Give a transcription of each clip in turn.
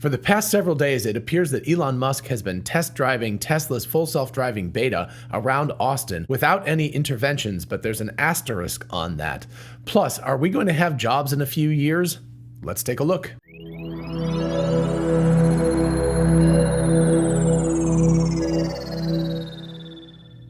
For the past several days, it appears that Elon Musk has been test driving Tesla's full self-driving beta around Austin without any interventions, but there's an asterisk on that. Plus, are we going to have jobs in a few years? Let's take a look.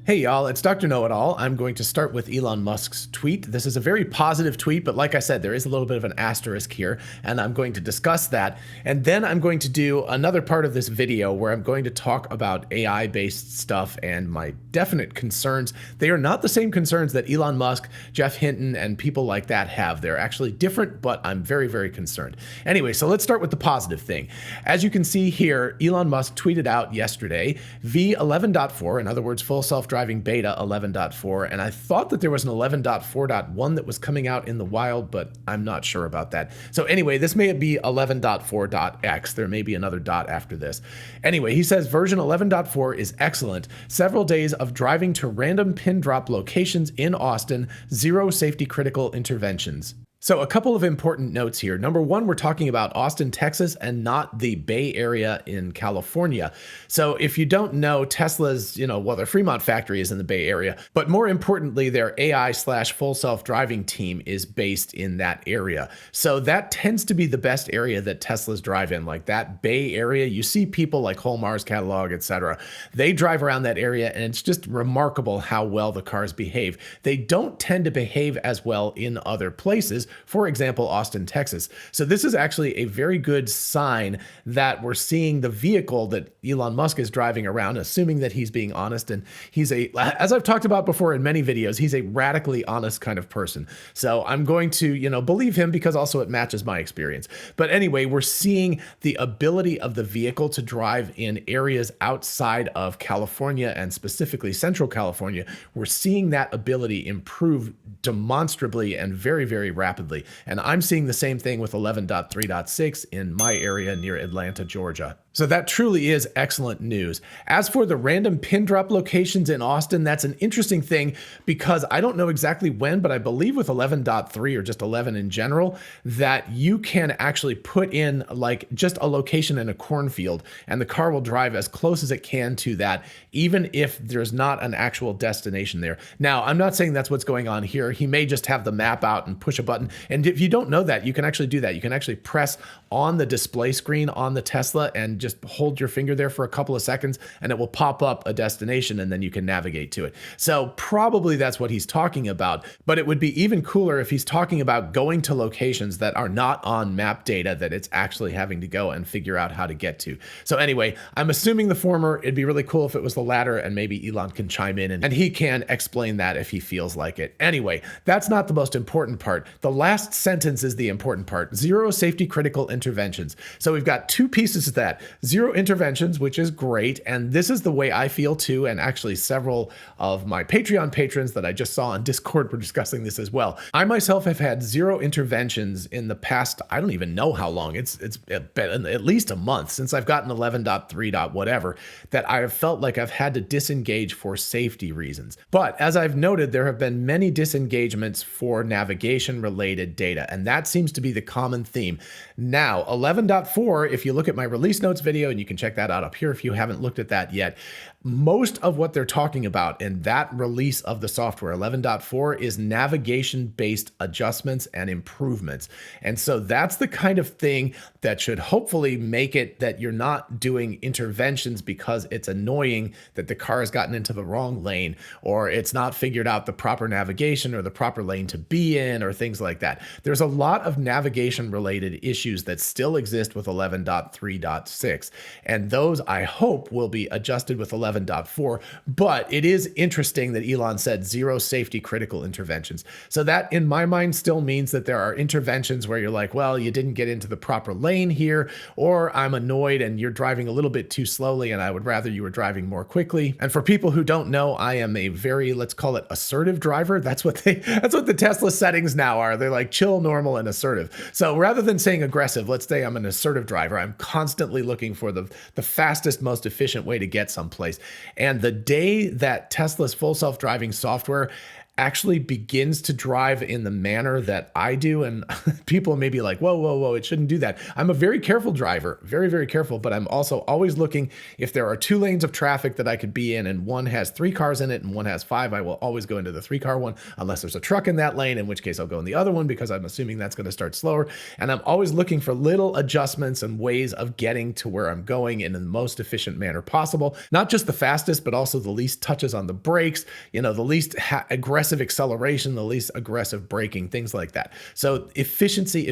Hey y'all, it's Dr. Know-It-All. I'm going to start with Elon Musk's tweet. This is a very positive tweet, but like I said, there is a little bit of an asterisk here, and I'm going to discuss that. And then I'm going to do another part of this video where I'm going to talk about AI-based stuff and my definite concerns. They are not the same concerns that Elon Musk, Jeff Hinton, and people like that have. They're actually different, but I'm very, very concerned. Anyway, so let's start with the positive thing. As you can see here, Elon Musk tweeted out yesterday, V11.4, in other words, full self-driving beta 11.4, and I thought that there was an 11.4.1 that was coming out in the wild, but I'm not sure about that. So anyway, this may be 11.4.x. There may be another dot after this. Anyway, he says version 11.4 is excellent. Several days of driving to random pin drop locations in Austin, zero safety critical interventions. So a couple of important notes here. Number one, we're talking about Austin, Texas, and not the Bay Area in California. So if you don't know, Tesla's, well, their Fremont factory is in the Bay Area, but more importantly, their AI/full self-driving team is based in that area. So that tends to be the best area that Teslas drive in, like that Bay Area. You see people like Mars Catalog, etc. They drive around that area, and it's just remarkable how well the cars behave. They don't tend to behave as well in other places. For example, Austin, Texas. So this is actually a very good sign that we're seeing the vehicle that Elon Musk is driving around, assuming that he's being honest. And he's as I've talked about before in many videos, he's a radically honest kind of person. So I'm going to, believe him because also it matches my experience. But anyway, we're seeing the ability of the vehicle to drive in areas outside of California and specifically Central California. We're seeing that ability improve demonstrably and very, very rapidly. And I'm seeing the same thing with 11.3.6 in my area near Atlanta, Georgia. So that truly is excellent news. As for the random pin drop locations in Austin, that's an interesting thing because I don't know exactly when, but I believe with 11.3 or just 11 in general, that you can actually put in like just a location in a cornfield and the car will drive as close as it can to that, even if there's not an actual destination there. Now, I'm not saying that's what's going on here. He may just have the map out and push a button. And if you don't know that, you can actually do that. You can actually press on the display screen on the Tesla and just hold your finger there for a couple of seconds and it will pop up a destination and then you can navigate to it. So probably that's what he's talking about, but it would be even cooler if he's talking about going to locations that are not on map data that it's actually having to go and figure out how to get to. So anyway, I'm assuming the former. It'd be really cool if it was the latter, and maybe Elon can chime in and he can explain that if he feels like it. Anyway, that's not the most important part. The last sentence is the important part. Zero safety critical interventions. So we've got two pieces of that. Zero interventions, which is great. And this is the way I feel too. And actually several of my Patreon patrons that I just saw on Discord were discussing this as well. I myself have had zero interventions in the past, I don't even know how long. It's been at least a month since I've gotten 11.3. whatever, that I have felt like I've had to disengage for safety reasons. But as I've noted, there have been many disengagements for navigation related data. And that seems to be the common theme. Now, 11.4, if you look at my release notes video, and you can check that out up here if you haven't looked at that yet, most of what they're talking about in that release of the software, 11.4, is navigation-based adjustments and improvements. And so that's the kind of thing that should hopefully make it that you're not doing interventions because it's annoying that the car has gotten into the wrong lane, or it's not figured out the proper navigation or the proper lane to be in, or things like that. There's a lot of navigation-related issues that still exist with 11.3.6, and those I hope will be adjusted with 11.4, but it is interesting that Elon said zero safety critical interventions. So that in my mind still means that there are interventions where you're like, well, you didn't get into the proper lane here, or I'm annoyed and you're driving a little bit too slowly and I would rather you were driving more quickly. And for people who don't know, I am a very, let's call it assertive driver. That's what the Tesla settings now are. They're like chill, normal, and assertive. So rather than saying aggressive, let's say I'm an assertive driver. I'm constantly looking for the fastest, most efficient way to get someplace. And the day that Tesla's full self-driving software actually begins to drive in the manner that I do. And people may be like, whoa, whoa, whoa, it shouldn't do that. I'm a very careful driver, very, very careful, but I'm also always looking if there are 2 lanes of traffic that I could be in and one has 3 cars in it and one has 5, I will always go into the 3-car one unless there's a truck in that lane, in which case I'll go in the other one because I'm assuming that's going to start slower. And I'm always looking for little adjustments and ways of getting to where I'm going in the most efficient manner possible. Not just the fastest, but also the least touches on the brakes, the least aggressive acceleration, the least aggressive braking, things like that. So efficiency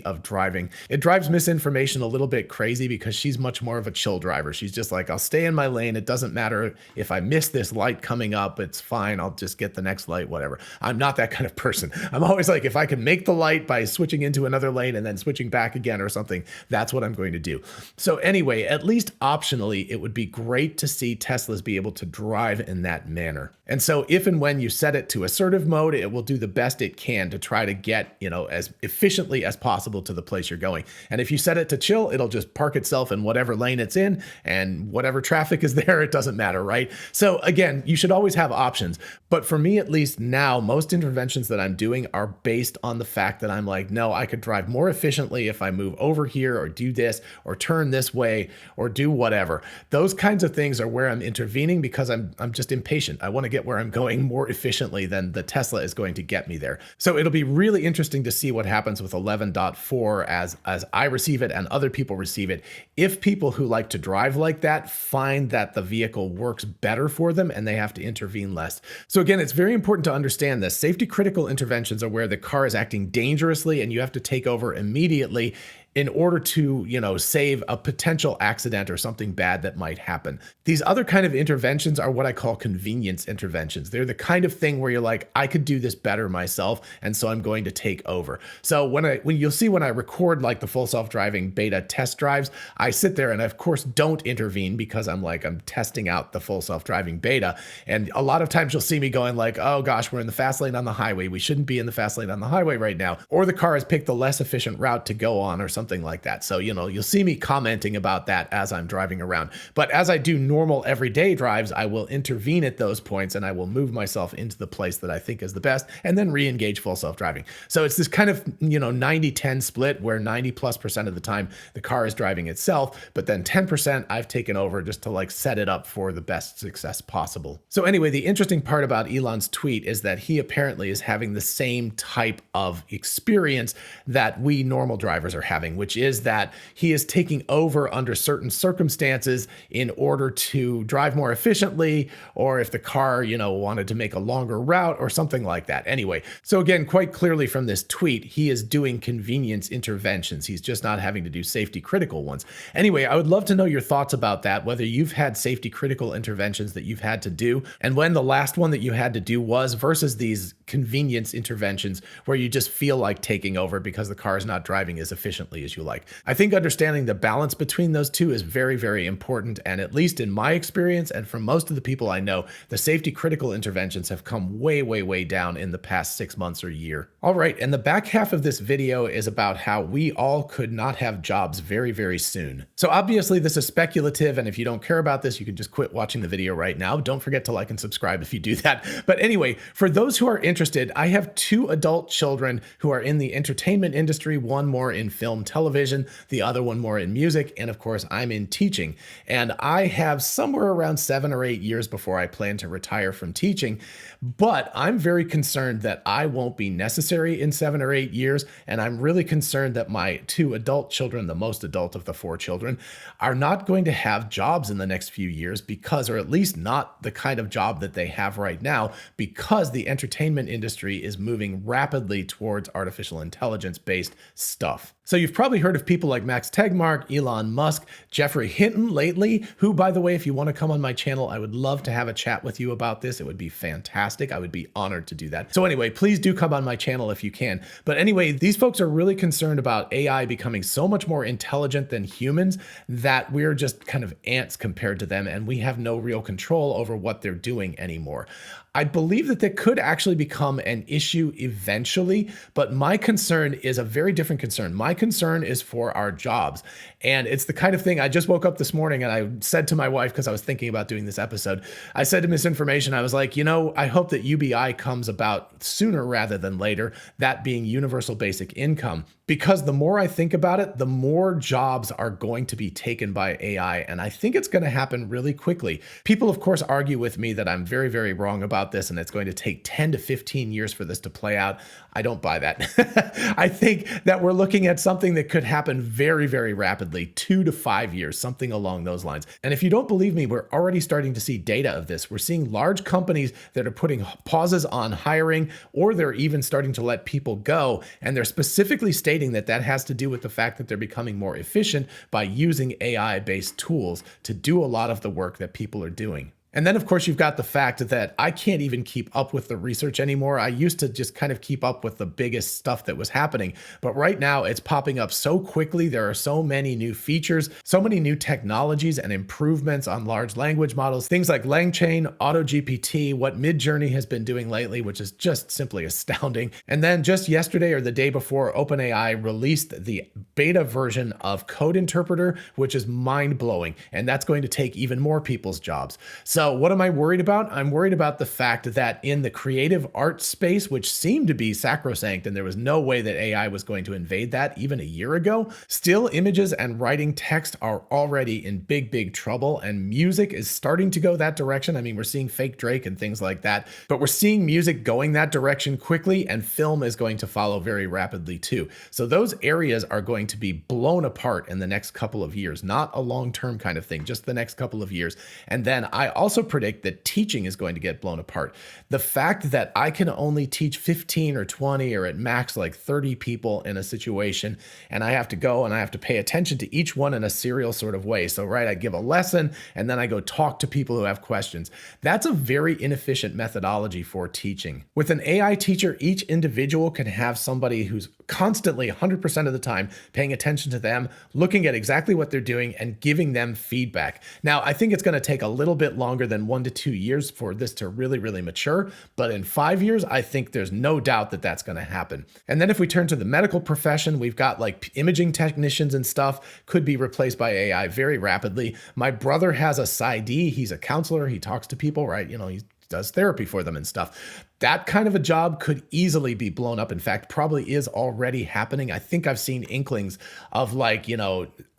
of driving. It drives misinformation a little bit crazy because she's much more of a chill driver. She's just like, I'll stay in my lane. It doesn't matter if I miss this light coming up. It's fine. I'll just get the next light, whatever. I'm not that kind of person. I'm always like, if I can make the light by switching into another lane and then switching back again or something, that's what I'm going to do. So anyway, at least optionally, it would be great to see Teslas be able to drive in that manner. And so if and when you set it to assertive mode, it will do the best it can to try to get, as efficiently as possible to the place you're going. And if you set it to chill, it'll just park itself in whatever lane it's in and whatever traffic is there, it doesn't matter, right? So again, you should always have options. But for me, at least now, most interventions that I'm doing are based on the fact that I'm like, no, I could drive more efficiently if I move over here or do this or turn this way or do whatever. Those kinds of things are where I'm intervening because I'm just impatient. I want to get where I'm going more efficiently than the Tesla is going to get me there. So it'll be really interesting to see what happens with 11.4 as I receive it and other people receive it. If people who like to drive like that find that the vehicle works better for them and they have to intervene less. So again, it's very important to understand this. Safety critical interventions are where the car is acting dangerously and you have to take over immediately in order to, save a potential accident or something bad that might happen. These other kind of interventions are what I call convenience interventions. They're the kind of thing where you're like, I could do this better myself, and so I'm going to take over. So when you'll see when I record like the full self-driving beta test drives, I sit there and I, of course, don't intervene because I'm testing out the full self-driving beta. And a lot of times you'll see me going like, oh gosh, we're in the fast lane on the highway. We shouldn't be in the fast lane on the highway right now. Or the car has picked the less efficient route to go on or something like that. So, you'll see me commenting about that as I'm driving around. But as I do normal everyday drives, I will intervene at those points and I will move myself into the place that I think is the best and then re-engage full self-driving. So it's this kind of, 90-10 split where 90+% of the time the car is driving itself, but then 10% I've taken over just to set it up for the best success possible. So anyway, the interesting part about Elon's tweet is that he apparently is having the same type of experience that we normal drivers are having, which is that he is taking over under certain circumstances in order to drive more efficiently, or if the car, wanted to make a longer route or something like that. Anyway, so again, quite clearly from this tweet, he is doing convenience interventions. He's just not having to do safety critical ones. Anyway, I would love to know your thoughts about that, whether you've had safety critical interventions that you've had to do and when the last one that you had to do was versus these convenience interventions where you just feel like taking over because the car is not driving as efficiently as you like. I think understanding the balance between those two is very, very important. And at least in my experience and from most of the people I know, the safety critical interventions have come way, way, way down in the past 6 months or year. All right. And the back half of this video is about how we all could not have jobs very, very soon. So obviously this is speculative. And if you don't care about this, you can just quit watching the video right now. Don't forget to like and subscribe if you do that. But anyway, for those who are interested, I have 2 adult children who are in the entertainment industry, one more in film, television, the other one more in music, and of course I'm in teaching. And I have somewhere around 7 or 8 years before I plan to retire from teaching, but I'm very concerned that I won't be necessary in 7 or 8 years, and I'm really concerned that my 2 adult children, the most adult of the 4 children, are not going to have jobs in the next few years because, or at least not the kind of job that they have right now, because the entertainment industry is moving rapidly towards artificial intelligence-based stuff. So you've probably heard of people like Max Tegmark, Elon Musk, Jeffrey Hinton lately, who, by the way, if you want to come on my channel, I would love to have a chat with you about this. It would be fantastic. I would be honored to do that. So anyway, please do come on my channel if you can. But anyway, these folks are really concerned about AI becoming so much more intelligent than humans that we're just kind of ants compared to them, and we have no real control over what they're doing anymore. I believe that that could actually become an issue eventually, but my concern is a very different concern. My concern is for our jobs. And it's the kind of thing I just woke up this morning and I said to my wife, because I was thinking about doing this episode, I said to Misinformation, I was like, I hope that UBI comes about sooner rather than later, that being universal basic income. Because the more I think about it, the more jobs are going to be taken by AI. And I think it's going to happen really quickly. People, of course, argue with me that I'm very, very wrong about this and it's going to take 10 to 15 years for this to play out. I don't buy that. I think that we're looking at something that could happen very, very rapidly, 2 to 5 years, something along those lines. And if you don't believe me, we're already starting to see data of this. We're seeing large companies that are putting pauses on hiring, or they're even starting to let people go. And they're specifically stating that has to do with the fact that they're becoming more efficient by using AI-based tools to do a lot of the work that people are doing. And then, of course, you've got the fact that I can't even keep up with the research anymore. I used to just kind of keep up with the biggest stuff that was happening. But right now, it's popping up so quickly. There are so many new features, so many new technologies and improvements on large language models. Things like LangChain, AutoGPT, what Midjourney has been doing lately, which is just simply astounding. And then just yesterday or the day before, OpenAI released the beta version of Code Interpreter, which is mind-blowing. And that's going to take even more people's jobs. So what am I worried about? I'm worried about the fact that in the creative art space, which seemed to be sacrosanct, and there was no way that AI was going to invade that even a year ago, still images and writing text are already in big, big trouble. And music is starting to go that direction. I mean, we're seeing fake Drake and things like that, but we're seeing music going that direction quickly, and film is going to follow very rapidly too. So those areas are going to be blown apart in the next couple of years, not a long-term kind of thing, just the next couple of years. And then I also predict that teaching is going to get blown apart. The fact that I can only teach 15 or 20 or at max like 30 people in a situation, and I have to go and I have to pay attention to each one in a serial sort of way. So, right, I give a lesson and then I go talk to people who have questions. That's a very inefficient methodology for teaching. With an AI teacher, each individual can have somebody who's constantly 100% of the time paying attention to them, looking at exactly what they're doing and giving them feedback. Now, I think it's going to take a little bit longer than 1 to 2 years for this to really, really mature. But in 5 years, I think there's no doubt that that's going to happen. And then if we turn to the medical profession, we've got like imaging technicians and stuff could be replaced by AI very rapidly. My brother has a PsyD. He's a counselor. He talks to people, right? He does therapy for them and stuff. That kind of a job could easily be blown up. In fact, probably is already happening. I think I've seen inklings of like,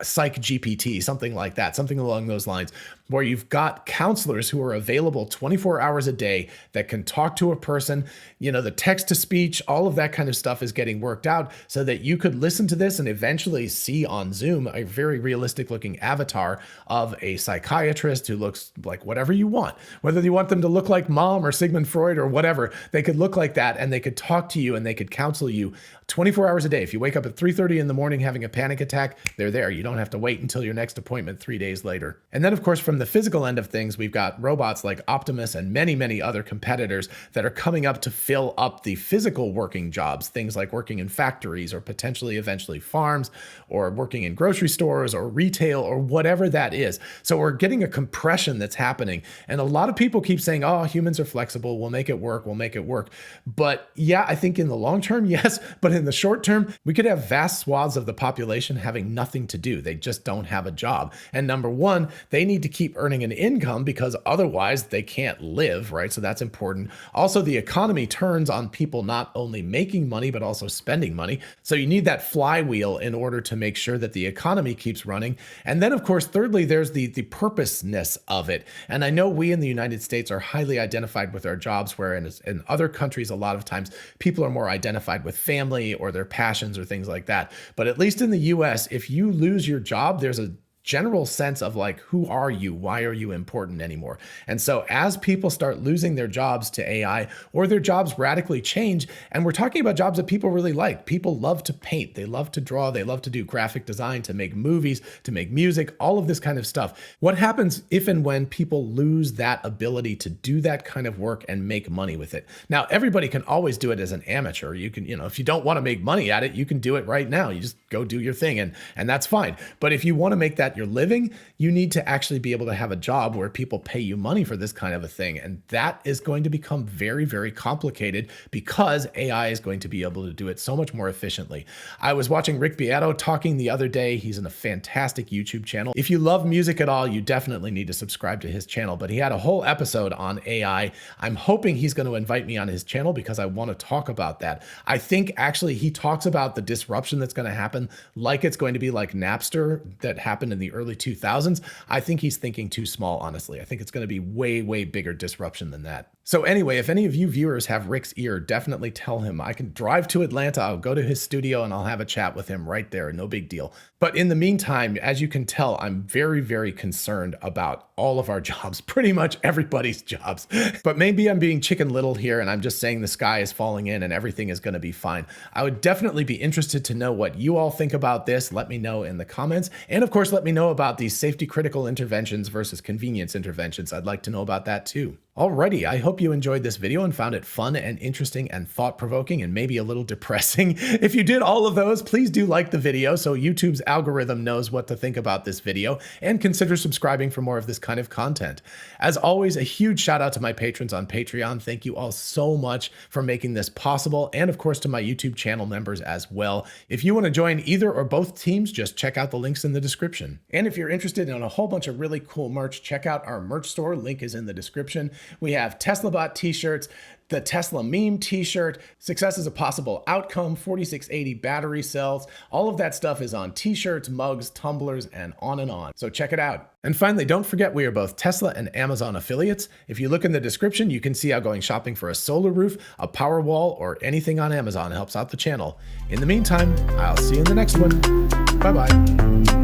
Psych GPT, something like that, something along those lines, where you've got counselors who are available 24 hours a day that can talk to a person. The text to speech, all of that kind of stuff is getting worked out so that you could listen to this and eventually see on Zoom a very realistic looking avatar of a psychiatrist who looks like whatever you want, whether you want them to look like Mom or Sigmund Freud or whatever. They could look like that and they could talk to you and they could counsel you 24 hours a day. If you wake up at 3:30 in the morning having a panic attack, they're there. You don't have to wait until your next appointment 3 days later. And then, of course, from the physical end of things, we've got robots like Optimus and many, many other competitors that are coming up to fill up the physical working jobs, things like working in factories or potentially eventually farms or working in grocery stores or retail or whatever that is. So we're getting a compression that's happening. And a lot of people keep saying, oh, humans are flexible. We'll make it work. We'll make it work. But yeah, I think in the long term, yes. But in the short term, we could have vast swaths of the population having nothing to do. They just don't have a job. And number one, they need to keep earning an income because otherwise they can't live, right? So that's important. Also, the economy turns on people not only making money, but also spending money. So you need that flywheel in order to make sure that the economy keeps running. And then, of course, thirdly, there's the purposeness of it. And I know we in the United States are highly identified with our jobs, whereas in other countries, a lot of times people are more identified with family or their passions or things like that. But at least in the US, if you lose your job, there's a general sense of like, who are you? Why are you important anymore? And so as people start losing their jobs to AI or their jobs radically change, and we're talking about jobs that people really like. People love to paint. They love to draw. They love to do graphic design, to make movies, to make music, all of this kind of stuff. What happens if and when people lose that ability to do that kind of work and make money with it? Now, everybody can always do it as an amateur. You can, if you don't want to make money at it, you can do it right now. You just go do your thing and that's fine. But if you want to make that that your living, you need to actually be able to have a job where people pay you money for this kind of a thing. And that is going to become very, very complicated because AI is going to be able to do it so much more efficiently. I was watching Rick Beato talking the other day. He's in a fantastic YouTube channel. If you love music at all, you definitely need to subscribe to his channel, but he had a whole episode on AI. I'm hoping he's going to invite me on his channel because I want to talk about that. I think actually he talks about the disruption that's going to happen like it's going to be like Napster that happened in the early 2000s. I think he's thinking too small, honestly. I think it's going to be way, way bigger disruption than that. So anyway, if any of you viewers have Rick's ear, definitely tell him. I can drive to Atlanta, I'll go to his studio and I'll have a chat with him right there. No big deal. But in the meantime, as you can tell, I'm very, very concerned about all of our jobs, pretty much everybody's jobs. But maybe I'm being Chicken Little here and I'm just saying the sky is falling in and everything is going to be fine. I would definitely be interested to know what you all think about this. Let me know in the comments. And of course, let me know about these safety critical interventions versus convenience interventions. I'd like to know about that too. Alrighty, I hope you enjoyed this video and found it fun and interesting and thought-provoking and maybe a little depressing. If you did all of those, please do like the video so YouTube's algorithm knows what to think about this video, and consider subscribing for more of this kind of content. As always, a huge shout out to my patrons on Patreon. Thank you all so much for making this possible, and of course to my YouTube channel members as well. If you want to join either or both teams, just check out the links in the description. And if you're interested in a whole bunch of really cool merch, check out our merch store. Link is in the description. We have TeslaBot t-shirts, the Tesla meme t-shirt, success is a possible outcome, 4680 battery cells. All of that stuff is on t-shirts, mugs, tumblers, and on. So check it out. And finally, don't forget we are both Tesla and Amazon affiliates. If you look in the description, you can see how going shopping for a solar roof, a power wall, or anything on Amazon helps out the channel. In the meantime, I'll see you in the next one. Bye-bye.